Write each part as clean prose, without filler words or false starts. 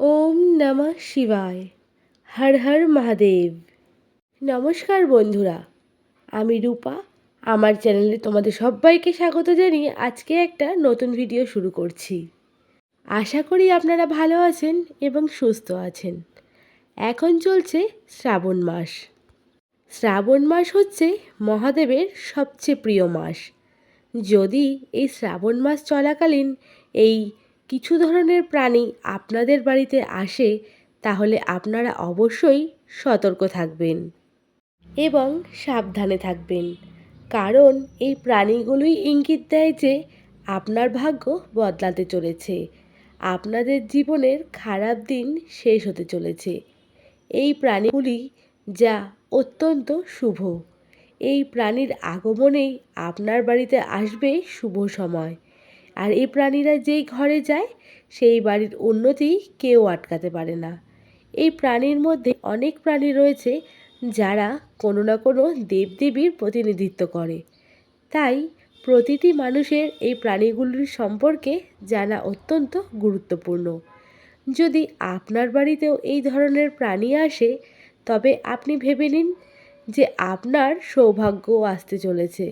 ওম নমঃ শিবায়। হর হর মহাদেব। নমস্কার বন্ধুরা, আমি রূপা। আমার চ্যানেলে তোমাদের সবাইকে স্বাগত জানিয়ে আজকে একটা নতুন ভিডিও শুরু করছি। আশা করি আপনারা ভালো আছেন এবং সুস্থ আছেন। এখন চলছে শ্রাবণ মাস। শ্রাবণ মাস হচ্ছে মহাদেবের সবচেয়ে প্রিয় মাস। যদি এই শ্রাবণ মাস চলাকালীন এই কিছু ধরনের প্রাণী আপনাদের বাড়িতে আসে, তাহলে আপনারা অবশ্যই সতর্ক থাকবেন এবং সাবধানে থাকবেন। কারণ এই প্রাণীগুলোই ইঙ্গিত দেয় যে আপনার ভাগ্য বদলাতে চলেছে, আপনাদের জীবনের খারাপ দিন শেষ হতে চলেছে। এই প্রাণীগুলি যা অত্যন্ত শুভ। এই প্রাণীর আগমনেই আপনার বাড়িতে আসবে শুভ সময়। আর এই প্রাণীরা যেই ঘরে যায় সেই বাড়ির উন্নতি কেউ আটকাতে পারে না। এই প্রাণীর মধ্যে অনেক প্রাণী রয়েছে যারা কোনো না কোনো দেবদেবীর প্রতিনিধিত্ব করে। তাই প্রতিটি মানুষের এই প্রাণীগুলির সম্পর্কে জানা অত্যন্ত গুরুত্বপূর্ণ। যদি আপনার বাড়িতেও এই ধরনের প্রাণী আসে, তবে আপনি ভেবে নিন যে আপনার সৌভাগ্য আসতে চলেছে।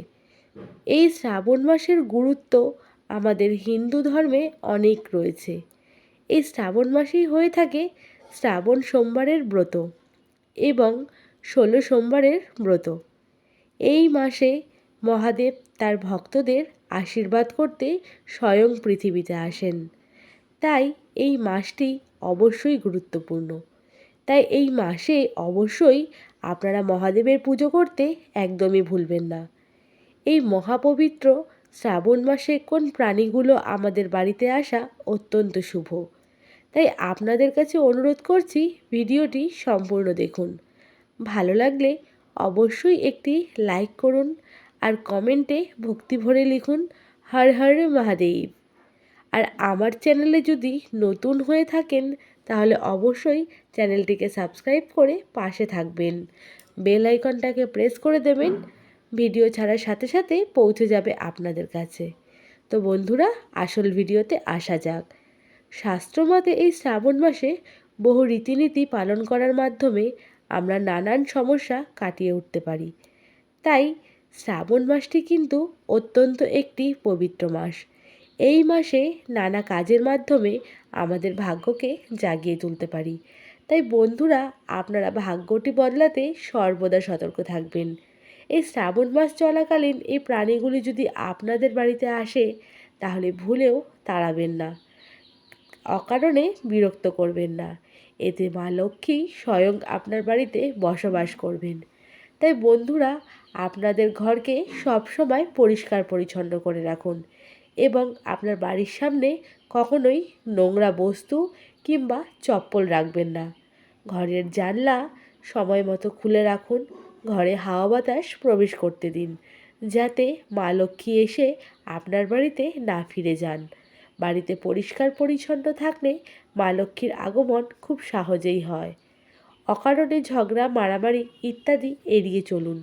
এই শ্রাবণ মাসের গুরুত্ব আমাদের হিন্দু ধর্মে অনেক রয়েছে। এই শ্রাবণ মাসেই হয়ে থাকে শ্রাবণ সোমবারের ব্রত এবং 16 সোমবারের ব্রত। এই মাসে মহাদেব তার ভক্তদের আশীর্বাদ করতে স্বয়ং পৃথিবীতে আসেন। তাই এই মাসটি অবশ্যই গুরুত্বপূর্ণ। তাই এই মাসে অবশ্যই আপনারা মহাদেবের পুজো করতে একদমই ভুলবেন না। এই মহাপবিত্র শ্রাবণ মাসে কোন প্রাণীগুলো আমাদের বাড়িতে আসা অত্যন্ত শুভ। তাই আপনাদের কাছে অনুরোধ করছি, ভিডিওটি সম্পূর্ণ দেখুন। ভালো লাগলে অবশ্যই একটি লাইক করুন আর কমেন্টে ভক্তি ভরে লিখুন হর হর মহাদেব। আর আমার চ্যানেলে যদি নতুন হয়ে থাকেন, তাহলে অবশ্যই চ্যানেলটিকে সাবস্ক্রাইব করে পাশে থাকবেন। বেল আইকনটাকে প্রেস করে দেবেন, ভিডিও ছাড়ার সাথে সাথে পৌঁছে যাবে আপনাদের কাছে। তো বন্ধুরা, আসল ভিডিওতে আসা যাক। শাস্ত্রমতে এই শ্রাবণ মাসে বহু রীতিনীতি পালন করার মাধ্যমে আমরা নানান সমস্যা কাটিয়ে উঠতে পারি। তাই শ্রাবণ মাসটি কিন্তু অত্যন্ত একটি পবিত্র মাস। এই মাসে নানা কাজের মাধ্যমে আমাদের ভাগ্যকে জাগিয়ে তুলতে পারি। তাই বন্ধুরা, আপনারা ভাগ্যটি বদলাতে সর্বদা সতর্ক থাকবেন। এই শ্রাবণ মাস চলাকালীন এই প্রাণীগুলি যদি আপনাদের বাড়িতে আসে, তাহলে ভুলেও তাড়াবেন না, অকারণে বিরক্ত করবেন না। এতে মা লক্ষ্মী স্বয়ং আপনার বাড়িতে বসবাস করবেন। তাই বন্ধুরা, আপনাদের ঘরকে সবসময় পরিষ্কার পরিচ্ছন্ন করে রাখুন এবং আপনার বাড়ির সামনে কখনোই নোংরা বস্তু কিংবা চপ্পল রাখবেন না। ঘরের জানলা সময় মতো খুলে রাখুন। ঘরে হাওয়া বাতাস প্রবেশ করতে দিন, যাতে মা লক্ষ্মী এসে আপনার বাড়িতে না ফিরে যান। বাড়িতে পরিষ্কার পরিচ্ছন্ন থাকলে মা লক্ষ্মীর আগমন খুব সহজেই হয়। অকারণে ঝগড়া, মারামারি ইত্যাদি এড়িয়ে চলুন।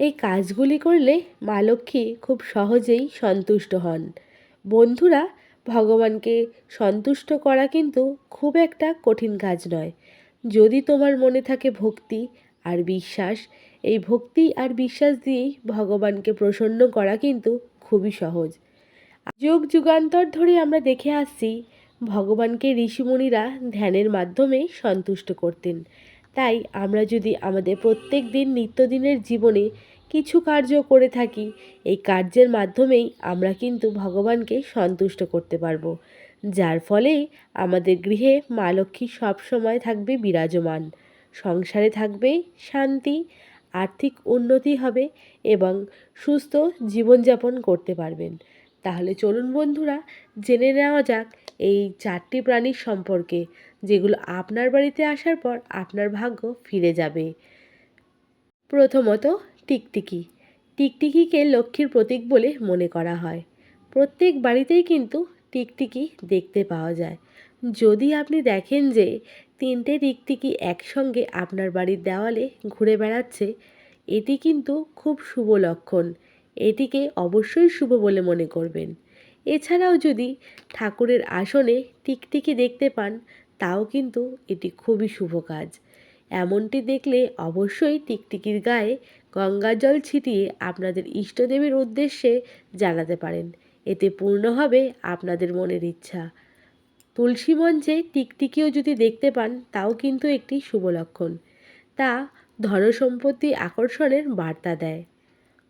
এই কাজগুলি করলে মা লক্ষ্মী খুব সহজেই সন্তুষ্ট হন। বন্ধুরা, ভগবানকে সন্তুষ্ট করা কিন্তু খুব একটা কঠিন কাজ নয়। যদি তোমার মনে থাকে ভক্তি আর বিশ্বাস, এই ভক্তি আর বিশ্বাস দিয়েই ভগবানকে প্রসন্ন করা কিন্তু খুবই সহজ। যুগ যুগান্তর ধরে আমরা দেখে আসছি ভগবানকে ঋষিমুনিরা ধ্যানের মাধ্যমে সন্তুষ্ট করতেন। তাই আমরা যদি আমাদের প্রত্যেক দিন নিত্যদিনের জীবনে কিছু কার্য করে থাকি, এই কার্যের মাধ্যমেই আমরা কিন্তু ভগবানকে সন্তুষ্ট করতে পারবো, যার ফলে আমাদের গৃহে মা লক্ষ্মী সবসময় থাকবে বিরাজমান। সংসারে থাকবে শান্তি, আর্থিক উন্নতি হবে এবং সুস্থ জীবনযাপন করতে পারবেন। তাহলে চলুন বন্ধুরা, জেনে নেওয়া যাক এই 4টি প্রাণীর সম্পর্কে, যেগুলো আপনার বাড়িতে আসার পর আপনার ভাগ্য ফিরে যাবে। প্রথমত, টিকটিকি। টিকটিকিকে লক্ষ্মীর প্রতীক বলে মনে করা হয়। প্রত্যেক বাড়িতেই কিন্তু টিকটিকি দেখতে পাওয়া যায়। যদি আপনি দেখেন যে 3টে টিকটিকি একসঙ্গে আপনার বাড়ির দেওয়ালে ঘুরে বেড়াচ্ছে, এটি কিন্তু খুব শুভ লক্ষণ। এটিকে অবশ্যই শুভ বলে মনে করবেন। এছাড়াও যদি ঠাকুরের আসনে টিকটিকি দেখতে পান, তাও কিন্তু এটি খুবই শুভ কাজ। এমনটি দেখলে অবশ্যই টিকটিকির গায়ে গঙ্গার জল ছিটিয়ে আপনাদের ইষ্টদেবীর উদ্দেশ্যে জানাতে পারেন। এতে পূর্ণ হবে আপনাদের মনের ইচ্ছা। তুলসী মঞ্চে টিকটিকিও যদি দেখতে পান তাও কিন্তু একটি শুভ লক্ষণ। তা ধনসম্পত্তি আকর্ষণের বার্তা দেয়।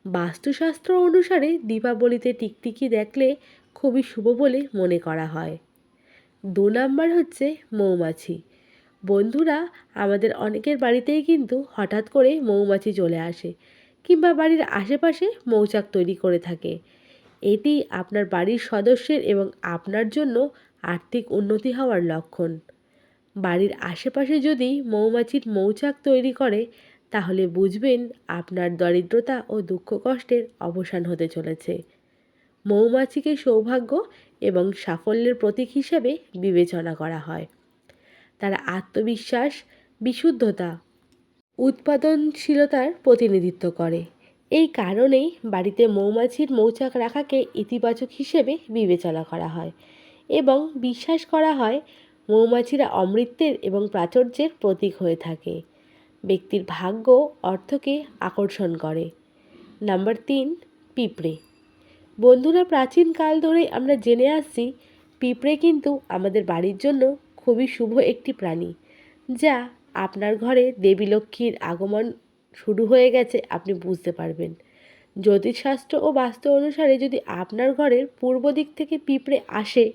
বাস্তুশাস্ত্র অনুসারে দীপাবলিতে টিকটিকি দেখলে খুবই শুভ বলে মনে করা হয়। 2 নাম্বার হচ্ছে মৌমাছি। বন্ধুরা, আমাদের অনেকের বাড়িতেই কিন্তু হঠাৎ করে মৌমাছি চলে আসে কিংবা বাড়ির আশেপাশে মৌচাক তৈরি করে থাকে। এটি আপনার বাড়ির সদস্যের এবং আপনার জন্য আর্থিক উন্নতি হওয়ার লক্ষণ। বাড়ির আশেপাশে যদি মৌমাছির মৌচাক তৈরি করে তাহলে বুঝবেন আপনার দরিদ্রতা ও দুঃখ কষ্টের অবসান হতে চলেছে। মৌমাছিকে সৌভাগ্য এবং সাফল্যের প্রতীক হিসেবে বিবেচনা করা হয়। তারা আত্মবিশ্বাস, বিশুদ্ধতা, উৎপাদনশীলতার প্রতিনিধিত্ব করে। এই কারণেই বাড়িতে মৌমাছির মৌচাক রাখাকে ইতিবাচক হিসেবে বিবেচনা করা হয় এবং বিশ্বাস করা হয় মৌমাছিরা অমৃতের এবং প্রাচুর্যের প্রতীক হয়ে থাকে। ব্যক্তির ভাগ্য অর্থকে আকর্ষণ করে। নাম্বার 3, পিঁপড়ে। বন্ধুরা, প্রাচীন কাল ধরে আমরা জেনে আসছি পিঁপড়ে কিন্তু আমাদের বাড়ির জন্য খুবই শুভ একটি প্রাণী, যা আপনার ঘরে দেবী লক্ষ্মীর আগমন শুরু হয়ে গেছে আপনি বুঝতে পারবেন। জ্যোতিষশাস্ত্র ও বাস্তু অনুসারে যদি আপনার ঘরের পূর্ব দিক থেকে পিঁপড়ে আসে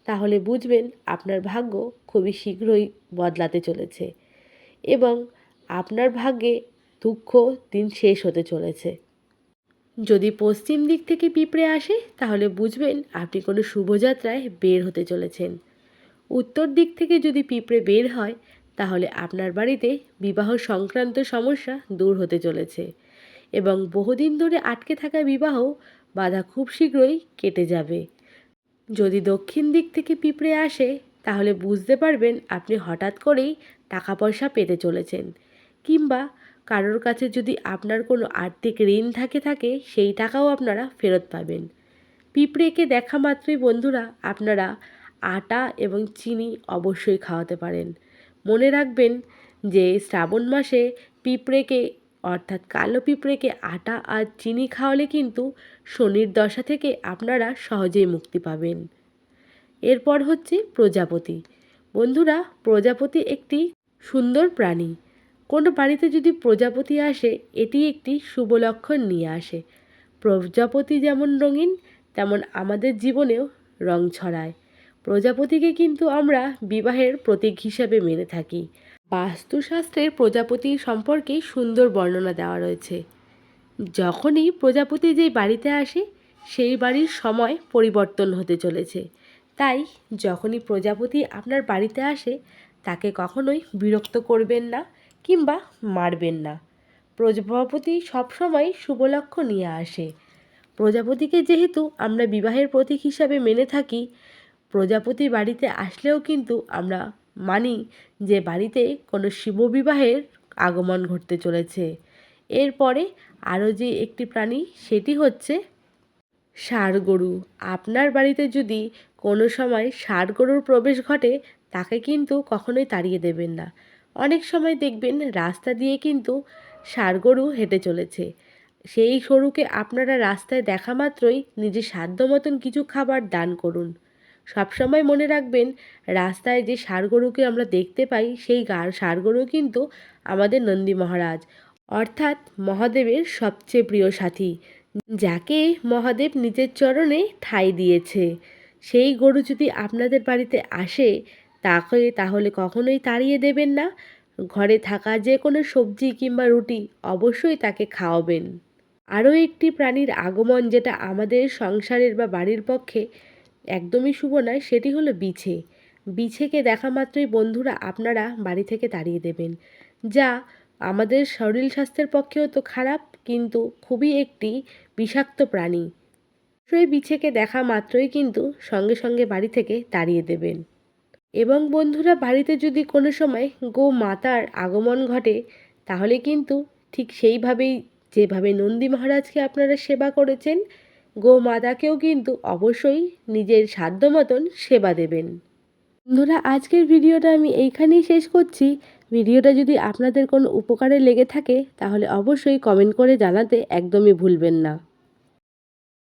তাহলে বুঝবেন আপনার ভাগ্য খুবই শীঘ্রই বদলাতে চলেছে এবং আপনার ভাগ্যে দুঃখ দিন শেষ হতে চলেছে। যদি পশ্চিম দিক থেকে পিঁপড়ে আসে তাহলে বুঝবেন আপনি কোনো শুভযাত্রায় বের হতে চলেছেন। উত্তর দিক থেকে যদি পিঁপড়ে বের হয় তাহলে আপনার বাড়িতে বিবাহ সংক্রান্ত সমস্যা দূর হতে চলেছে এবং বহুদিন ধরে আটকে থাকা বিবাহ বাধা খুব শীঘ্রই কেটে যাবে। যদি দক্ষিণ দিক থেকে পিঁপড়ে আসে তাহলে বুঝতে পারবেন আপনি হঠাৎ করেই টাকা পয়সা পেতে চলেছেন কিংবা কারোর কাছে যদি আপনার কোনো আর্থিক ঋণ থাকে সেই টাকাও আপনারা ফেরত পাবেন। পিঁপড়েকে দেখা মাত্রই বন্ধুরা আপনারা আটা এবং চিনি অবশ্যই খাওয়াতে পারেন। মনে রাখবেন যে শ্রাবণ মাসে পিঁপড়েকে অর্থাৎ কালো পিঁপড়েকে আটা আর চিনি খাওয়ালে কিন্তু শনির দশা থেকে আপনারা সহজেই মুক্তি পাবেন। এরপর হচ্ছে প্রজাপতি। বন্ধুরা, প্রজাপতি একটি সুন্দর প্রাণী। কোনো বাড়িতে যদি প্রজাপতি আসে এটি একটি শুভ লক্ষণ নিয়ে আসে। প্রজাপতি যেমন রঙিন তেমন আমাদের জীবনেও রং ছড়ায়। প্রজাপতিকে কিন্তু আমরা বিবাহের প্রতীক হিসাবে মেনে থাকি। বাস্তুশাস্ত্রের প্রজাপতি সম্পর্কে সুন্দর বর্ণনা দেওয়া রয়েছে। যখনই প্রজাপতি যেই বাড়িতে আসে সেই বাড়ির সময় পরিবর্তন হতে চলেছে। তাই যখনই প্রজাপতি আপনার বাড়িতে আসে তাকে কখনোই বিরক্ত করবেন না কিংবা মারবেন না। প্রজাপতি সবসময় শুভ লক্ষণ নিয়ে আসে। প্রজাপতিকে যেহেতু আমরা বিবাহের প্রতীক হিসাবে মেনে থাকি, প্রজাপতি বাড়িতে আসলেও কিন্তু আমরা মানি যে বাড়িতে কোনো শুভ বিবাহের আগমন ঘটতে চলেছে। এরপরে আরও যে একটি প্রাণী সেটি হচ্ছে ষাঁড় গরু। আপনার বাড়িতে যদি কোনো সময় ষাঁড় গরুর প্রবেশ ঘটে তাকে কিন্তু কখনোই তাড়িয়ে দেবেন না। অনেক সময় দেখবেন রাস্তা দিয়ে কিন্তু ষাঁড় গরু হেঁটে চলেছে। সেই গরুকে আপনারা রাস্তায় দেখা মাত্রই নিজের সাধ্য মতন কিছু খাবার দান করুন। সবসময় মনে রাখবেন রাস্তায় যে ষাঁড় গরুকে আমরা দেখতে পাই সেই ষাঁড় গরু কিন্তু আমাদের নন্দী মহারাজ অর্থাৎ মহাদেবের সবচেয়ে প্রিয় সাথী, যাকে মহাদেব নিজের চরণে ঠাঁই দিয়েছে। সেই গরু যদি আপনাদের বাড়িতে আসে তাহলে কখনোই তাড়িয়ে দেবেন না। ঘরে থাকা যে কোনো সবজি কিংবা রুটি অবশ্যই তাকে খাওয়াবেন। আরও একটি প্রাণীর আগমন যেটা আমাদের সংসারের বা বাড়ির পক্ষে একদমই শুভ নয় সেটি হলো বিছে। বিছেকে দেখা মাত্রই বন্ধুরা আপনারা বাড়ি থেকে তাড়িয়ে দেবেন, যা আমাদের শরীর স্বাস্থ্যের পক্ষেও তো খারাপ কিন্তু খুবই একটি বিষাক্ত প্রাণী। সেই বিছেকে দেখা মাত্রই কিন্তু সঙ্গে সঙ্গে বাড়ি থেকে তাড়িয়ে দেবেন। এবং বন্ধুরা, বাড়িতে যদি কোনো সময় গোমাতার আগমন ঘটে তাহলে কিন্তু ঠিক সেইভাবেই যেভাবে নন্দী মহারাজকে আপনারা সেবা করেছেন গোমাতাকেও কিন্তু অবশ্যই নিজের সাধ্য মতন সেবা দেবেন। বন্ধুরা, আজকের ভিডিওটা আমি এইখানেই শেষ করছি। ভিডিওটা যদি আপনাদের কোনো উপকারে লেগে থাকে তাহলে অবশ্যই কমেন্ট করে জানাতে একদমই ভুলবেন না।